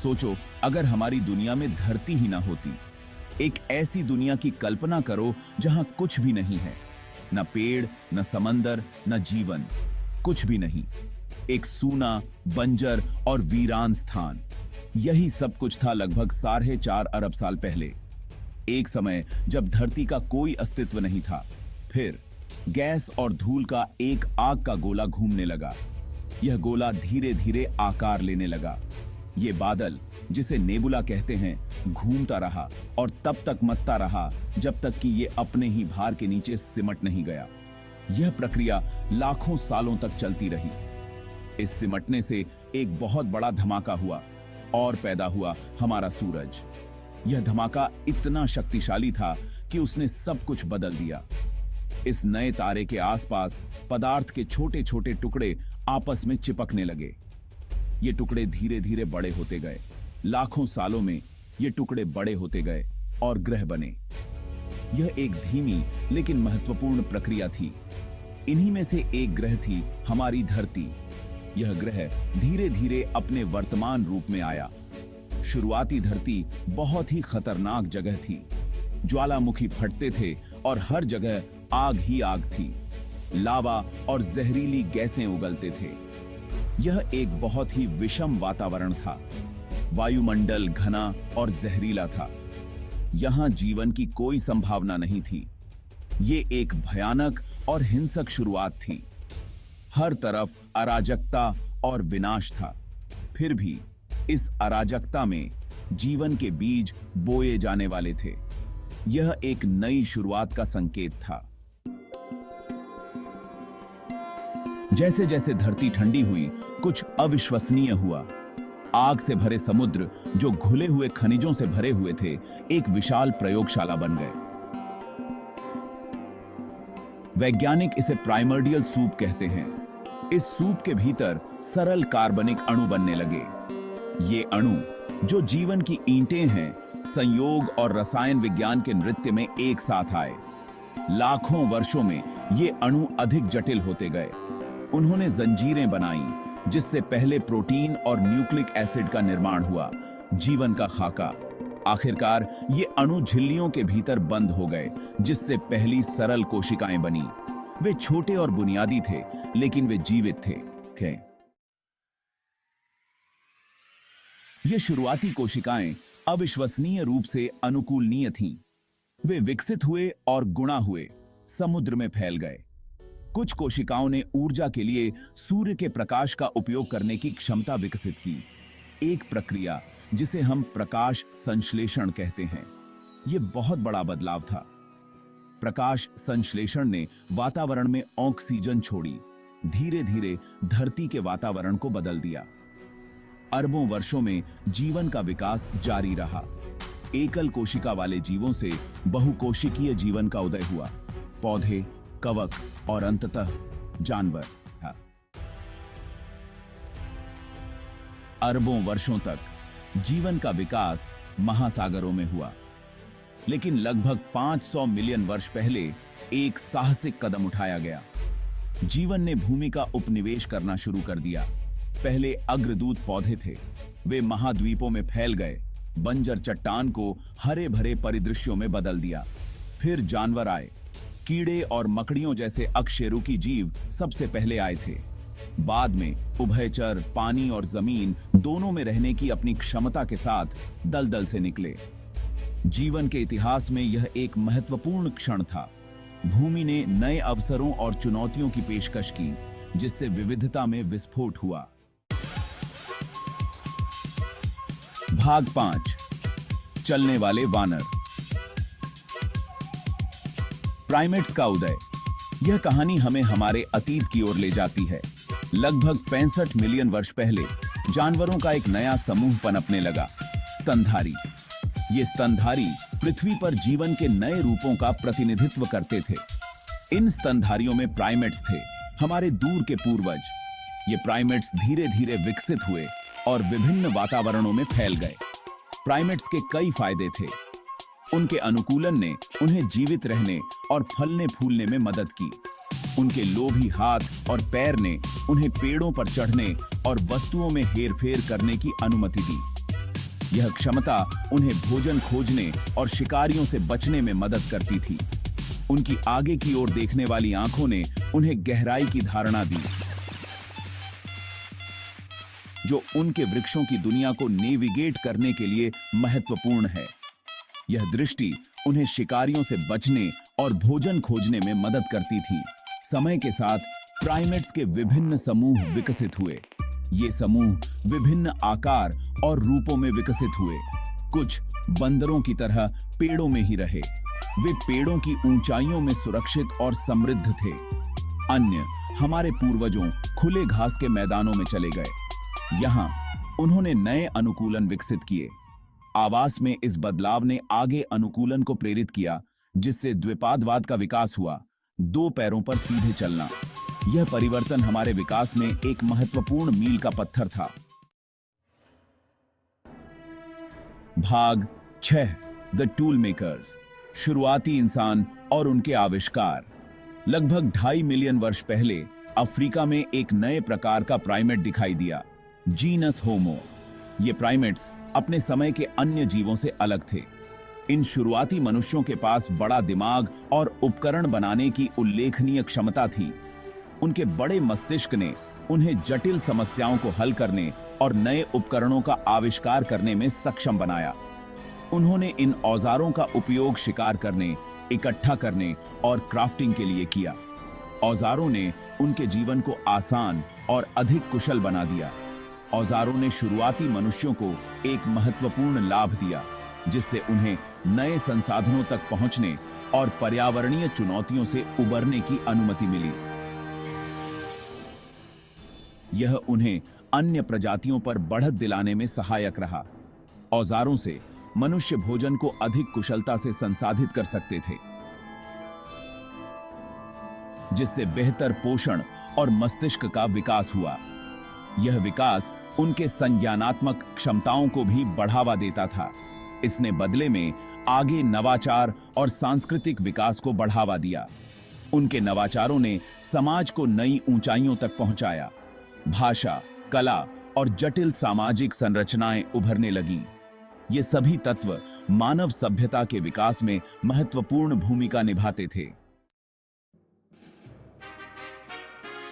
सोचो, अगर हमारी दुनिया में धरती ही ना होती। एक ऐसी दुनिया की कल्पना करो जहां कुछ भी नहीं है, न पेड़, न समंदर, न जीवन, कुछ भी नहीं। एक सूना, बंजर और वीरान स्थान। यही सब कुछ था लगभग 4.5 अरब साल पहले। एक समय जब धरती का कोई अस्तित्व नहीं था। फिर गैस और धूल का एक आग का गोला घूमने लगा। यह गोला धीरे धीरे आकार लेने लगा। ये बादल, जिसे नेबुला कहते हैं, घूमता रहा और तब तक मत्ता रहा जब तक कि ये अपने ही भार के नीचे सिमट नहीं गया। यह प्रक्रिया लाखों सालों तक चलती रही। इस सिमटने से एक बहुत बड़ा धमाका हुआ और पैदा हुआ हमारा सूरज। यह धमाका इतना शक्तिशाली था कि उसने सब कुछ बदल दिया। इस नए तारे के आसपास पदार्थ के छोटे छोटे टुकड़े आपस में चिपकने लगे। ये टुकड़े धीरे धीरे बड़े होते गए। लाखों सालों में ये टुकड़े बड़े होते गए और ग्रह बने। यह एक धीमी लेकिन महत्वपूर्ण प्रक्रिया थी। इन्हीं में से एक ग्रह थी हमारी धरती। यह ग्रह धीरे धीरे अपने वर्तमान रूप में आया। शुरुआती धरती बहुत ही खतरनाक जगह थी। ज्वालामुखी फटते थे और हर जगह आग ही आग थी। लावा और जहरीली गैसें उगलते थे। यह एक बहुत ही विषम वातावरण था। वायुमंडल घना और जहरीला था। यहां जीवन की कोई संभावना नहीं थी। ये एक भयानक और हिंसक शुरुआत थी। हर तरफ अराजकता और विनाश था। फिर भी इस अराजकता में जीवन के बीज बोए जाने वाले थे। यह एक नई शुरुआत का संकेत था। जैसे जैसे धरती ठंडी हुई, कुछ अविश्वसनीय हुआ। आग से भरे समुद्र, जो घुले हुए खनिजों से भरे हुए थे, एक विशाल प्रयोगशाला बन गए। वैज्ञानिक इसे प्राइमर्डियल सूप कहते हैं। इस सूप के भीतर सरल कार्बनिक अणु बनने लगे। ये अणु, जो जीवन की ईंटें हैं, संयोग और रसायन विज्ञान के नृत्य में एक साथ आए। लाखों वर्षों में ये अणु अधिक जटिल होते गए। उन्होंने जंजीरें बनाई, जिससे पहले प्रोटीन और न्यूक्लिक एसिड का निर्माण हुआ, जीवन का खाका। आखिरकार ये अणु झिल्लियों के भीतर बंद हो गए, जिससे पहली सरल कोशिकाएं बनी। वे छोटे और बुनियादी थे, लेकिन वे जीवित थे। ये शुरुआती कोशिकाएं अविश्वसनीय रूप से अनुकूलनीय थीं। वे विकसित हुए और गुणा हुए, समुद्र में फैल गए। कुछ कोशिकाओं ने ऊर्जा के लिए सूर्य के प्रकाश का उपयोग करने की क्षमता विकसित की, एक प्रक्रिया जिसे हम प्रकाश संश्लेषण कहते हैं। यह बहुत बड़ा बदलाव था। प्रकाश संश्लेषण ने वातावरण में ऑक्सीजन छोड़ी, धीरे धीरे धरती के वातावरण को बदल दिया। अरबों वर्षों में जीवन का विकास जारी रहा। एकल कोशिका वाले जीवों से बहुकोशिकीय जीवन का उदय हुआ। पौधे, कवक और अंततः जानवर। अरबों वर्षों तक जीवन का विकास महासागरों में हुआ। लेकिन लगभग 500 मिलियन वर्ष पहले एक साहसिक कदम उठाया गया। जीवन ने भूमि का उपनिवेश करना शुरू कर दिया। पहले अग्रदूत पौधे थे। वे महाद्वीपों में फैल गए, बंजर चट्टान को हरे भरे परिदृश्यों में बदल दिया। फिर जानवर आए। कीड़े और मकड़ियों जैसे अकशेरुकी जीव सबसे पहले आए थे। बाद में उभयचर, पानी और जमीन दोनों में रहने की अपनी क्षमता के साथ दलदल से निकले। जीवन के इतिहास में यह एक महत्वपूर्ण क्षण था। भूमि ने नए अवसरों और चुनौतियों की पेशकश की, जिससे विविधता में विस्फोट हुआ। भाग 5, चलने वाले वानर। प्राइमेट्स का उदय। यह कहानी हमें हमारे अतीत की ओर ले जाती है। लगभग 65 मिलियन वर्ष पहले जानवरों का एक नया समूह पनपने लगा, स्तनधारी। ये स्तनधारी पृथ्वी पर जीवन के नए रूपों का प्रतिनिधित्व करते थे। इन स्तनधारियों में प्राइमेट्स थे, हमारे दूर के पूर्वज। ये प्राइमेट्स धीरे धीरे विकसित हुए और विभिन्न वातावरणों में फैल गए। प्राइमेट्स के कई फायदे थे। उनके अनुकूलन ने उन्हें जीवित रहने और फलने फूलने में मदद की। उनके लोभी हाथ और पैर ने उन्हें पेड़ों पर चढ़ने और वस्तुओं में हेरफेर करने की अनुमति दी। यह क्षमता उन्हें भोजन खोजने और शिकारियों से बचने में मदद करती थी। उनकी आगे की ओर देखने वाली आंखों ने उन्हें गहराई की धारणा दी, जो उनके वृक्षों की दुनिया को नेविगेट करने के लिए महत्वपूर्ण है। यह दृष्टि उन्हें शिकारियों से बचने और भोजन खोजने में मदद करती थी। समय के साथ प्राइमेट्स के विभिन्न समूह विकसित हुए। ये समूह विभिन्न आकार और रूपों में विकसित हुए। कुछ बंदरों की तरह पेड़ों में ही रहे। वे पेड़ों की ऊंचाइयों में सुरक्षित और समृद्ध थे। अन्य हमारे पूर्वजों खुले घास के मैदानों में चले गए। यहाँ उन्होंने नए अनुकूलन विकसित किए। आवास में इस बदलाव ने आगे अनुकूलन को प्रेरित किया, जिससे द्विपादवाद का विकास हुआ, दो पैरों पर सीधे चलना। यह परिवर्तन हमारे विकास में एक महत्वपूर्ण मील का पत्थर था। भाग 6 द टूल मेकर्स, शुरुआती इंसान और उनके आविष्कार। लगभग 2.5 मिलियन वर्ष पहले अफ्रीका में एक नए प्रकार का प्राइमेट दिखाई दिया, जीनस होमो। ये प्राइमेट्स अपने समय के अन्य जीवों से अलग थे। इन शुरुआती मनुष्यों के पास बड़ा दिमाग और उपकरण बनाने की उल्लेखनीय क्षमता थी। उनके बड़े मस्तिष्क ने उन्हें जटिल समस्याओं को हल करने और नए उपकरणों का आविष्कार करने में सक्षम बनाया। उन्होंने इन औजारों का उपयोग शिकार करने, इकट्ठा करने और क्राफ्टिंग के लिए किया। औजारों ने उनके जीवन को आसान और अधिक कुशल बना दिया। औजारों ने शुरुआती मनुष्यों को एक महत्वपूर्ण लाभ दिया, जिससे उन्हें नए संसाधनों तक पहुंचने और पर्यावरणीय चुनौतियों से उबरने की अनुमति मिली। यह उन्हें अन्य प्रजातियों पर बढ़त दिलाने में सहायक रहा। औजारों से मनुष्य भोजन को अधिक कुशलता से संसाधित कर सकते थे, जिससे बेहतर पोषण और मस्तिष्क का विकास हुआ। यह विकास उनके संज्ञानात्मक क्षमताओं को भी बढ़ावा देता था। इसने बदले में आगे नवाचार और सांस्कृतिक विकास को बढ़ावा दिया। उनके नवाचारों ने समाज को नई ऊंचाइयों तक पहुंचाया। भाषा, कला और जटिल सामाजिक संरचनाएं उभरने लगीं। ये सभी तत्व मानव सभ्यता के विकास में महत्वपूर्ण भूमिका निभाते थे।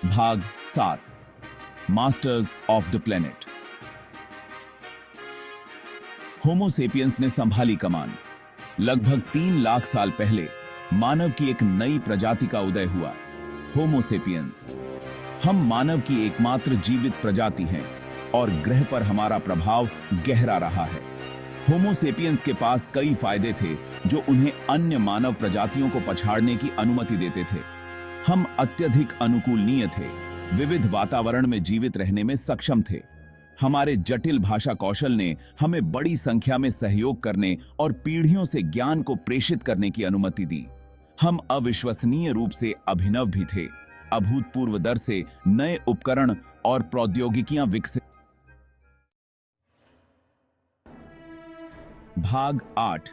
भाग 7 masters of the planet. Homo sapiens ने संभाली कमान। लगभग 3 लाख साल पहले मानव की एक नई प्रजाति का उदय हुआ, होमो सेपियंस। हम मानव की एकमात्र जीवित प्रजाति हैं और ग्रह पर हमारा प्रभाव गहरा रहा है। होमो सेपियंस के पास कई फायदे थे जो उन्हें अन्य मानव प्रजातियों को पछाड़ने की अनुमति देते थे। हम अत्यधिक अनुकूलनीय थे, विविध वातावरण में जीवित रहने में सक्षम थे। हमारे जटिल भाषा कौशल ने हमें बड़ी संख्या में सहयोग करने और पीढ़ियों से ज्ञान को प्रेषित करने की अनुमति दी। हम अविश्वसनीय रूप से अभिनव भी थे। अभूतपूर्व दर से नए उपकरण और प्रौद्योगिकियां विकसित। भाग 8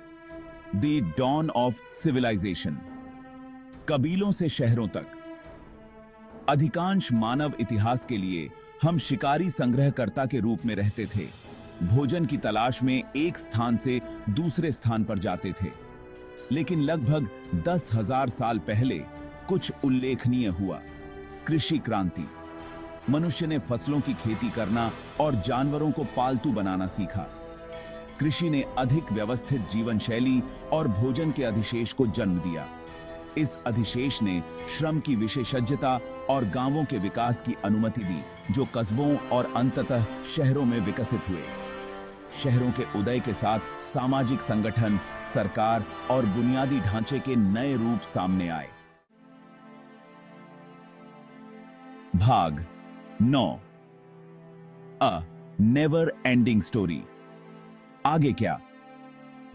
द डॉन ऑफ सिविलाइजेशन, कबीलों से शहरों तक। अधिकांश मानव इतिहास के लिए हम शिकारी संग्रहकर्ता के रूप में रहते थे। भोजन की तलाश में एक स्थान से दूसरे स्थान पर जाते थे। लेकिन लगभग 10,000 साल पहले कुछ उल्लेखनीय हुआ, कृषि क्रांति। मनुष्य ने फसलों की खेती करना और जानवरों को पालतू बनाना सीखा। कृषि ने अधिक व्यवस्थित जीवन शैली और भोजन के अधिशेष को जन्म दिया। इस अधिशेष ने श्रम की विशेषज्ञता और गांवों के विकास की अनुमति दी, जो कस्बों और अंततः शहरों में विकसित हुए। शहरों के उदय के साथ सामाजिक संगठन, सरकार और बुनियादी ढांचे के नए रूप सामने आए। भाग 9 अ नेवर एंडिंग स्टोरी। आगे क्या?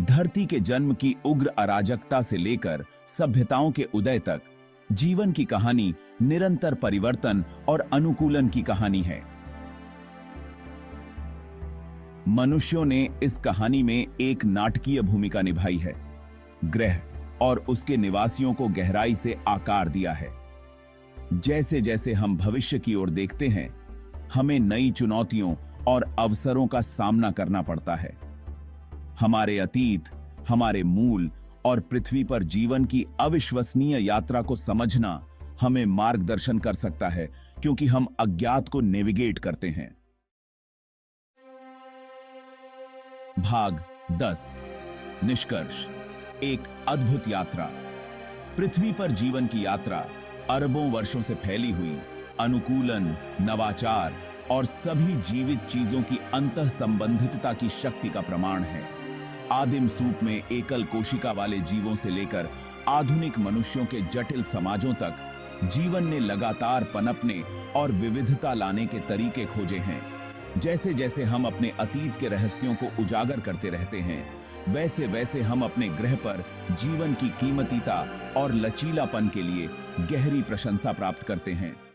धरती के जन्म की उग्र अराजकता से लेकर सभ्यताओं के उदय तक जीवन की कहानी निरंतर परिवर्तन और अनुकूलन की कहानी है। मनुष्यों ने इस कहानी में एक नाटकीय भूमिका निभाई है। ग्रह और उसके निवासियों को गहराई से आकार दिया है। जैसे जैसे हम भविष्य की ओर देखते हैं, हमें नई चुनौतियों और अवसरों का सामना करना पड़ता है। हमारे अतीत, हमारे मूल और पृथ्वी पर जीवन की अविश्वसनीय यात्रा को समझना हमें मार्गदर्शन कर सकता है, क्योंकि हम अज्ञात को नेविगेट करते हैं। भाग 10। निष्कर्ष। एक अद्भुत यात्रा। पृथ्वी पर जीवन की यात्रा अरबों वर्षों से फैली हुई अनुकूलन, नवाचार और सभी जीवित चीजों की अंतः संबंधितता की शक्ति का प्रमाण है। आदिम सूप में एकल कोशिका वाले जीवों से लेकर आधुनिक मनुष्यों के जटिल समाजों तक जीवन ने लगातार पनपने और विविधता लाने के तरीके खोजे हैं। जैसे जैसे हम अपने अतीत के रहस्यों को उजागर करते रहते हैं, वैसे वैसे हम अपने ग्रह पर जीवन की कीमतीता और लचीलापन के लिए गहरी प्रशंसा प्राप्त करते हैं।